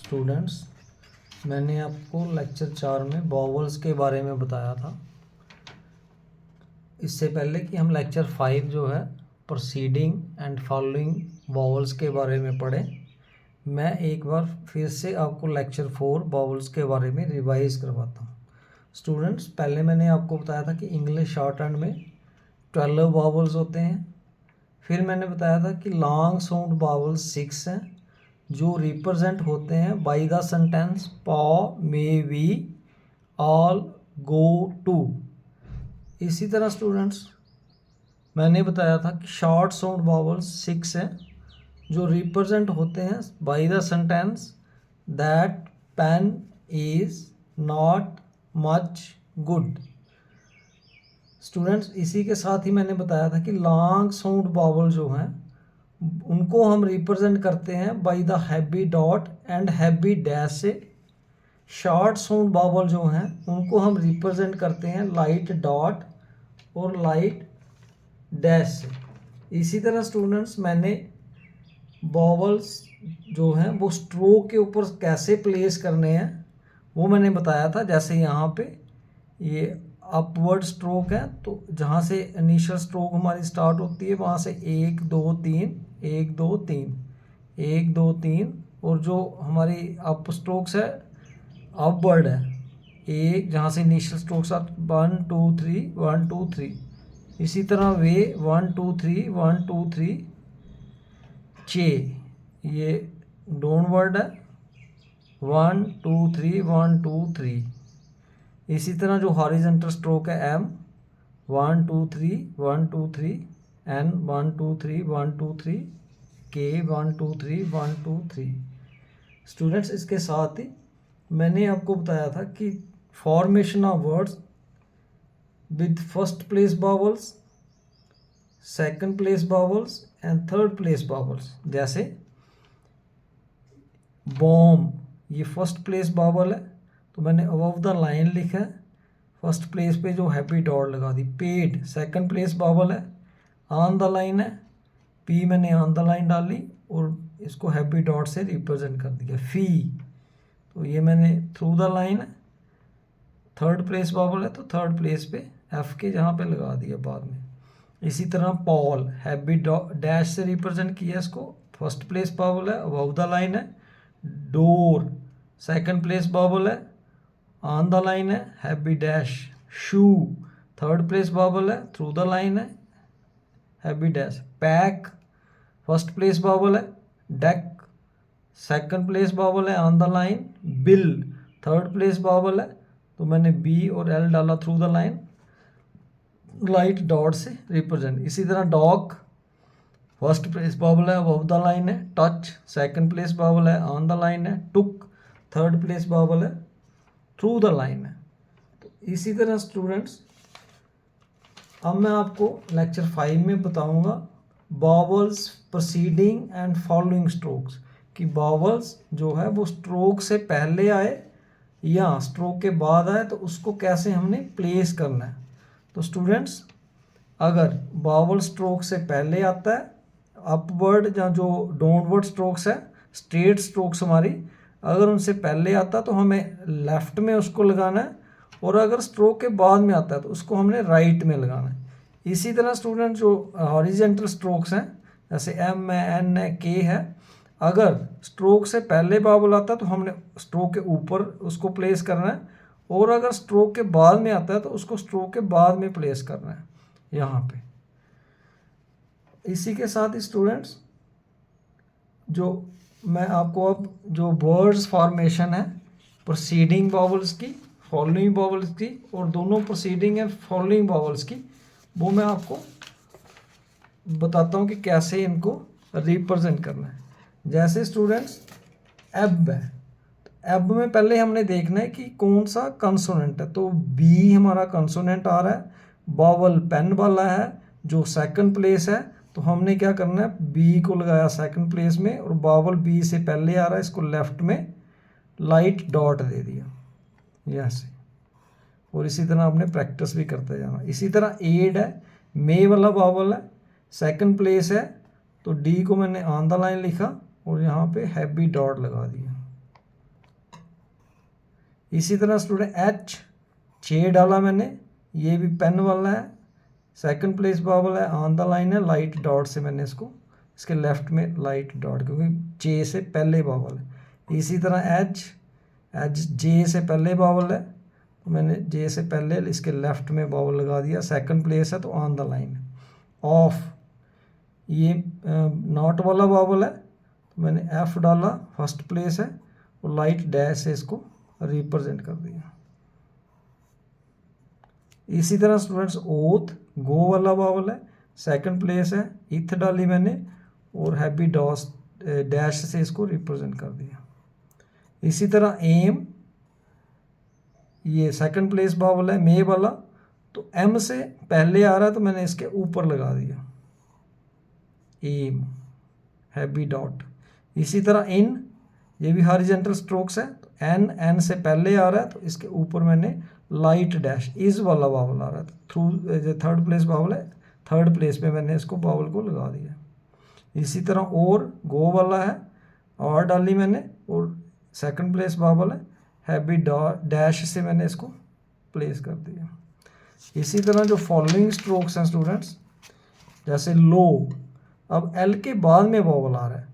Students, मैंने आपको lecture 4 में वॉवल्स के बारे में बताया था। इससे पहले कि हम लेक्चर 5 जो है प्रोसीडिंग एंड फॉलोइंग वॉवल्स के बारे में पढ़ें, मैं एक बार फिर से आपको लेक्चर 4 वॉवल्स के बारे में रिवाइज करवाता हूँ। स्टूडेंट्स, पहले मैंने आपको बताया था कि इंग्लिश शॉर्ट हैंड में 12 वॉवल्स होते हैं। फिर मैंने बताया था कि लॉन्ग साउंड वॉवल्स 6 हैं जो रिप्रेजेंट होते हैं बाय द सेंटेंस पॉ, मे, वी, ऑल, गो, टू। इसी तरह स्टूडेंट्स, मैंने बताया था कि शॉर्ट साउंड वॉवल्स 6 हैं जो रिप्रेजेंट होते हैं by the sentence that pain is not much good. Students, इसी के साथ ही मैंने बताया था कि लॉन्ग साउंड वॉवल जो हैं उनको हम रिप्रेजेंट करते हैं by the heavy dot and heavy dash से। शॉर्ट साउंड वॉवल जो हैं उनको हम रिप्रेजेंट करते हैं लाइट डॉट और लाइट डैश से। इसी तरह स्टूडेंट्स, मैंने वॉवल्स जो हैं वो स्ट्रोक के ऊपर कैसे प्लेस करने हैं वो मैंने बताया था। जैसे यहाँ पे ये अपवर्ड स्ट्रोक है, तो जहाँ से इनिशियल स्ट्रोक हमारी स्टार्ट होती है वहाँ से 1 2 3 1 2 3 1 2 3, और जो हमारी अप स्ट्रोक्स है अपवर्ड है, एक जहाँ से इनिशियल स्ट्रोक्स 1 2 3 1 2 3। इसी तरह वे 1 2 3 1 2 3 चे, ये डाउनवर्ड है 1 2 3 1 2 3। इसी तरह जो हॉरिजॉन्टल स्ट्रोक है एम 1 2 3 1 2 3, एन 1 2 3 1 2 3, के 1 2 3 1 2 3। स्टूडेंट्स, इसके साथ ही मैंने आपको बताया था कि formation of words with first place vowels, second place vowels and third place vowels. जैसे बॉम्ब, ये फर्स्ट प्लेस वॉवल है तो मैंने अबव द लाइन लिखा है, फर्स्ट प्लेस पे जो हैवी डॉट लगा दी। पेड सेकंड प्लेस वॉवल है, ऑन द लाइन है, पी मैंने ऑन द लाइन डाली और इसको हैवी डॉट से रिप्रेजेंट कर दिया। फी, तो ये मैंने थ्रू द लाइन है, थर्ड प्लेस वॉवल है तो थर्ड प्लेस पे एफ के जहाँ पे लगा दिया बाद में। इसी तरह पॉल, हैवी डैश से रिप्रेजेंट किया इसको, फर्स्ट प्लेस वॉवल है, अबव द लाइन है। डोर सेकंड प्लेस वॉवल है, ऑन द लाइन है, हैवी डैश। शू थर्ड प्लेस वॉवल है, थ्रू द लाइन है, heavy dash. Pack first place vowel है, डेक सेकंड प्लेस वॉवल है, on the line. Bill third place vowel है तो मैंने B और एल डाला through the line, light dot से रिप्रेजेंट। इसी तरह डॉग फर्स्ट प्लेस वॉवल है, अबव द लाइन है। टच सेकंड प्लेस वॉवल है, ऑन द लाइन है। टुक थर्ड प्लेस वॉवल है, थ्रू द लाइन है। तो इसी तरह स्टूडेंट्स, अब मैं आपको लेक्चर 5 में बताऊंगा vowels proceeding and following strokes, कि वॉवल्स जो है वो स्ट्रोक से पहले आए या स्ट्रोक के बाद आए तो उसको कैसे हमने प्लेस करना है। तो स्टूडेंट्स, अगर वॉवल स्ट्रोक से पहले आता है, अपवर्ड या जो डाउनवर्ड स्ट्रोक्स है, स्ट्रेट स्ट्रोक्स हमारी, अगर उनसे पहले आता तो हमें लेफ्ट में उसको लगाना है, और अगर स्ट्रोक के बाद में आता है तो उसको हमने राइट में लगाना है। इसी तरह स्टूडेंट, जो हॉरिजॉन्टल स्ट्रोक्स हैं जैसे एम है, एन है, के है, अगर स्ट्रोक से पहले वॉवल आता है तो हमने स्ट्रोक के ऊपर उसको प्लेस करना है, और अगर स्ट्रोक के बाद में आता है तो उसको स्ट्रोक के बाद में प्लेस करना है यहाँ पे। इसी के साथ ही स्टूडेंट्स, जो मैं आपको अब जो वर्ड्स फॉर्मेशन है प्रोसीडिंग वॉवल्स की, फॉलोइंग वॉवल्स की, और दोनों प्रोसीडिंग एंड फॉलोइंग वॉवल्स की, वो मैं आपको बताता हूँ कि कैसे इनको रिप्रेजेंट करना है। जैसे स्टूडेंट्स, एब है, एब में पहले हमने देखना है कि कौन सा कंसोनेंट है, तो बी हमारा कंसोनेंट आ रहा है, वॉवल पेन वाला है जो सेकंड प्लेस है, तो हमने क्या करना है, बी को लगाया सेकंड प्लेस में, और वॉवल बी से पहले आ रहा है, इसको लेफ्ट में लाइट डॉट दे दिया ऐसे। और इसी तरह आपने प्रैक्टिस भी करते जाना। इसी तरह एड है, मे वाला वॉवल है, सेकंड प्लेस है, तो डी को मैंने ऑन द लाइन लिखा और यहाँ पे हैवी डॉट लगा दिया। इसी तरह स्टूडेंट एच, छे डाला मैंने, ये भी पेन वाला है, सेकंड प्लेस बावल है, ऑन द लाइन है, लाइट डॉट से मैंने इसको इसके लेफ्ट में लाइट डॉट, क्योंकि जे से पहले बावल है। इसी तरह एच, एच जे से पहले बावल है, तो मैंने जे से पहले इसके लेफ्ट में बावल लगा दिया, सेकंड प्लेस है तो ऑन द लाइन है। ऑफ, ये नॉट वाला बावल है, तो मैंने एफ डाला, फर्स्ट प्लेस है, और लाइट डैश से इसको रिप्रेजेंट कर दिया। इसी तरह स्टूडेंट्स ओथ, गो वाला बावल है, सेकंड प्लेस है, इथ डाली मैंने, और हैप्पी डॉस डैश से इसको रिप्रेजेंट कर दिया। इसी तरह एम, ये सेकंड प्लेस बावल है, मे वाला, तो एम से पहले आ रहा है तो मैंने इसके ऊपर लगा दिया, एम, हैप्पी डॉट। इसी तरह इन, ये भी हॉरिजॉन्टल स्ट्रोक्स है, तो एन, एन से पहले आ रहा है तो इसके ऊपर मैंने लाइट डैश, इज वाला बावल आ रहा है, थ्रू जो थर्ड प्लेस बावल है, थर्ड प्लेस पे मैंने इसको बावल को लगा दिया। इसी तरह और, गो वाला है, और डाली मैंने, और सेकंड प्लेस बावल है, हैप्पी डैश से मैंने इसको प्लेस कर दिया। इसी तरह जो फॉलोइंग स्ट्रोक्स हैं स्टूडेंट्स, जैसे लो, अब एल के बाद में बावल आ रहा है,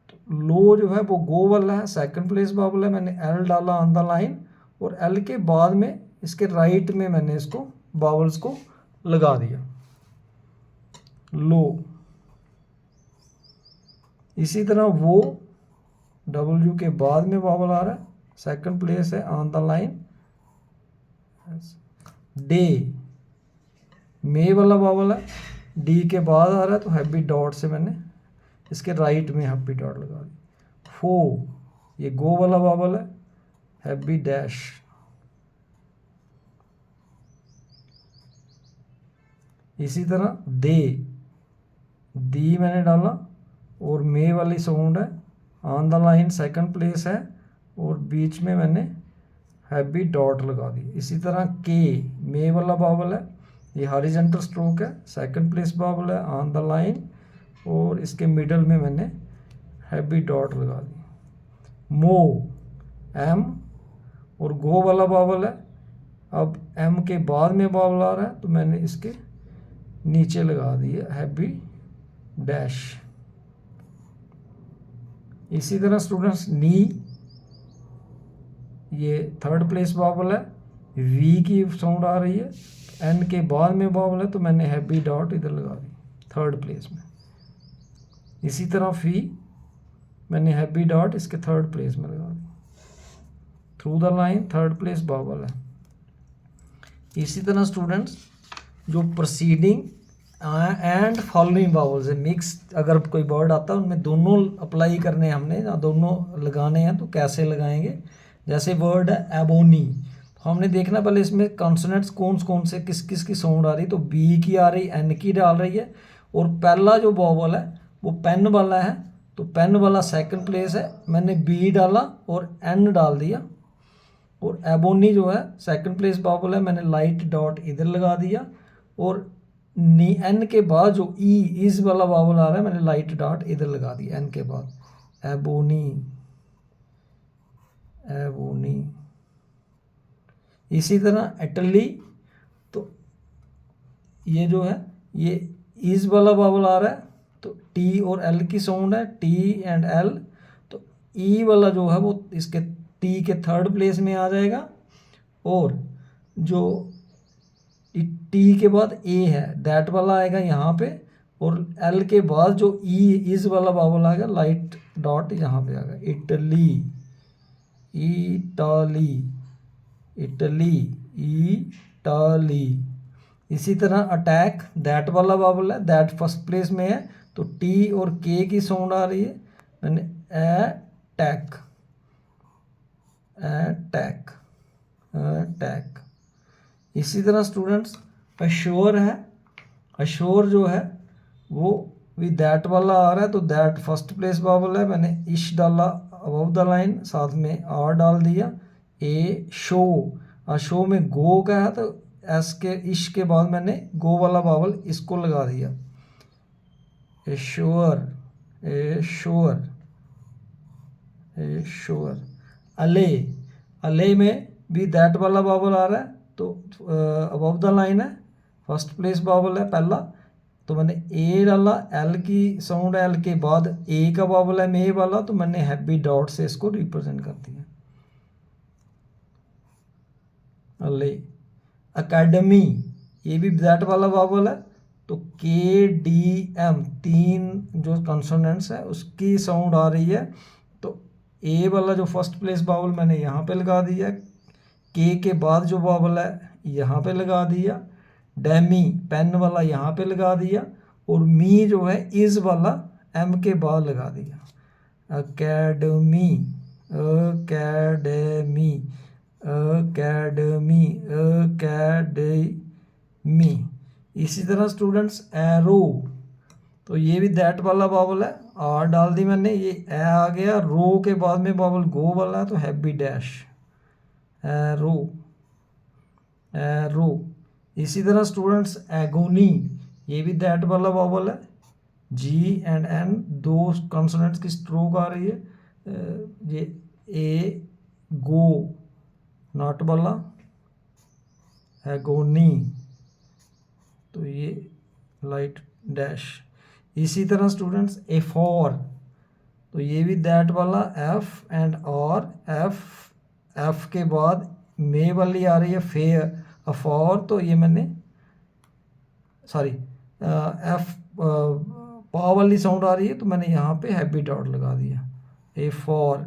तो लो जो है वो गो वाला है, सेकंड प्लेस बावल है, मैंने एल डाला ऑन द लाइन, और एल के बाद में इसके राइट में मैंने इसको बावल्स को लगा दिया, लो। इसी तरह वो, डब्ल्यू के बाद में बावल आ रहा है, सेकंड प्लेस है ऑन द लाइन, डे, मे वाला बावल है, डी के बाद आ रहा है तो हैप्पी डॉट से मैंने इसके राइट में हैप्पी डॉट लगा दी। फो, ये गो वाला बावल है, हैप्पी डैश। इसी तरह दे, दी मैंने डाला, और मे वाली साउंड है, on the line second place है, और बीच में मैंने हैप्पी डॉट लगा दी। इसी तरह के, मे वाला बावल है, ये हॉरिजॉन्टल स्ट्रोक है, सेकंड प्लेस बावल है, ऑन द लाइन, और इसके मिडल में मैंने हैप्पी डॉट लगा दी। मो, एम, और गो वाला बावल है, अब एम के बाद में बावल आ रहा है तो मैंने इसके नीचे लगा दिया हैप्पी डैश। इसी तरह स्टूडेंट्स नी, ये थर्ड प्लेस बावल है, वी की साउंड आ रही है, एन के बाद में बावल है तो मैंने हैप्पी डॉट इधर लगा दी थर्ड प्लेस में। इसी तरह फी, मैंने हैप्पी डॉट इसके थर्ड प्लेस में लगा दी, through the line third place vowel है। इसी तरह स्टूडेंट्स जो प्रोसीडिंग एंड फॉलोइंग बावल्स है, मिक्स अगर कोई वर्ड आता है उनमें दोनों अप्लाई करने हमने, या दोनों लगाने हैं तो कैसे लगाएंगे। जैसे वर्ड है एबोनी, तो हमने देखना पहले इसमें कॉन्सोनेंट्स कौन से किस किस की साउंड आ रही, तो बी की आ रही, एन की डाल रही है, और पहला जो बावल है वो पेन वाला है, तो पेन वाला सेकंड प्लेस है, मैंने बी डाला और एन डाल दिया। और एबोनी जो है सेकंड प्लेस बावल है, मैंने लाइट डॉट इधर लगा दिया, और नी एन के बाद जो ई, इस वाला बावल आ रहा है, मैंने लाइट डॉट इधर लगा दिया एन के बाद, एबोनी, एबोनी। इसी तरह इटली, तो ये जो है ये इस वाला बावल आ रहा है, तो टी और एल की साउंड है, टी एंड एल, तो ई वाला जो है वो इसके टी के थर्ड प्लेस में आ जाएगा, और जो टी के बाद ए है दैट वाला आएगा यहाँ पे, और एल के बाद जो ई इस वाला बावल आएगा, लाइट डॉट यहाँ पे आएगा, इटली, इटाली, इटली, इटाली। इसी तरह अटैक, दैट वाला बावल है, दैट फर्स्ट प्लेस में है, तो टी और के की साउंड आ रही है, मैंने अटैक, अटैक, अटैक। इसी तरह स्टूडेंट्स अश्योर है, अश्योर जो है वो भी दैट वाला आ रहा है, तो दैट फर्स्ट प्लेस बावल है, मैंने इश डाला अबव द लाइन, साथ में आर डाल दिया। ए शो, शो में गो का है, तो एस के इश के बाद मैंने गो वाला बावल इसको लगा दिया, एश्योर, एश्योर, एश्योर। अले, अले में भी दैट वाला बावल आ रहा है तो अबव द लाइन है, फर्स्ट प्लेस बावल है पहला, तो मैंने ए डाला, एल की साउंड एल के बाद ए का बावल है मे वाला, तो मैंने हैप्पी डॉट से इसको रिप्रेजेंट कर दिया। अले अकेडमी, ये भी दैट वाला बावल है, तो के डी एम 3 जो कॉन्सोनेंट्स है उसकी साउंड आ रही है, तो ए वाला जो फर्स्ट प्लेस बावल मैंने यहाँ पे लगा दिया, के बाद जो बावल है यहाँ पे लगा दिया, डैमी पेन वाला यहाँ पे लगा दिया, और मी जो है इज़ वाला एम के बाद लगा दिया। Academy, academy, academy, academy. इसी तरह स्टूडेंट्स एरो, तो ये भी दैट वाला बावल है, आर डाल दी मैंने, ये ए आ गया, रो के बाद में बावल गो वाला है तो हैप्पी डैश, एरो, एरो। इसी तरह स्टूडेंट्स एगोनी, ये भी दैट वाला बावल है, जी एंड एन दो कॉन्सोनेंट्स की स्ट्रोक आ रही है, ये ए गो नॉट वाला, एगोनी, तो ये लाइट डैश। इसी तरह स्टूडेंट्स एफॉर, तो ये भी दैट वाला एफ एंड और एफ के बाद मे वाली आ रही है फेयर, अफॉर, तो ये मैंने सॉरी एफ पा वाली साउंड आ रही है तो मैंने यहाँ पे हैप्पी डॉट लगा दिया। ए फॉर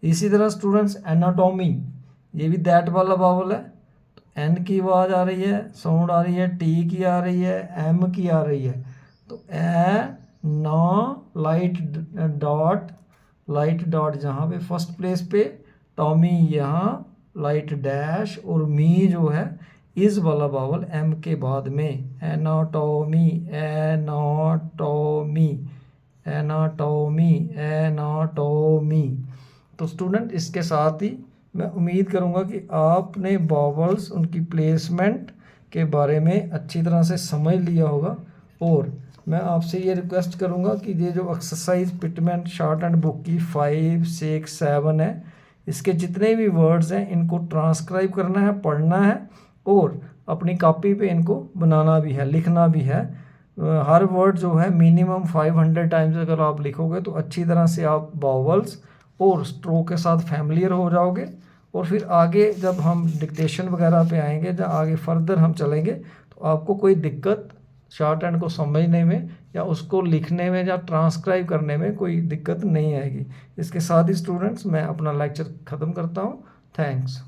इसी तरह स्टूडेंट्स एनाटॉमी, ये भी दैट वाला बावल है, तो एन की आवाज़ आ रही है, साउंड आ रही है, टी की आ रही है, एम की आ रही है, तो ए ना लाइट डॉट जहाँ पे फर्स्ट प्लेस पे, टॉमी यहाँ लाइट डैश, और मी जो है इस वाला बावल एम के बाद में, एनाटॉमी, एनाटॉमी, एनाटॉमी, एनाटॉमी। तो स्टूडेंट इसके साथ ही मैं उम्मीद करूँगा कि आपने बावल्स उनकी प्लेसमेंट के बारे में अच्छी तरह से समझ लिया होगा, और मैं आपसे ये रिक्वेस्ट करूँगा कि ये जो exercise Pitman short and book की 5, 6, 7 है, इसके जितने भी वर्ड्स हैं इनको ट्रांसक्राइब करना है, पढ़ना है, और अपनी कॉपी पे इनको बनाना भी है, लिखना भी है। हर वर्ड जो है मिनिमम 500 टाइम्स अगर आप लिखोगे तो अच्छी तरह से आप बावल्स और स्ट्रोक के साथ फैमिलियर हो जाओगे, और फिर आगे जब हम डिक्टेशन वगैरह पे आएंगे, जब आगे फर्दर हम चलेंगे, तो आपको कोई दिक्कत शॉर्ट हैंड को समझने में या उसको लिखने में या ट्रांसक्राइब करने में कोई दिक्कत नहीं आएगी। इसके साथ ही स्टूडेंट्स मैं अपना लेक्चर ख़त्म करता हूँ। थैंक्स।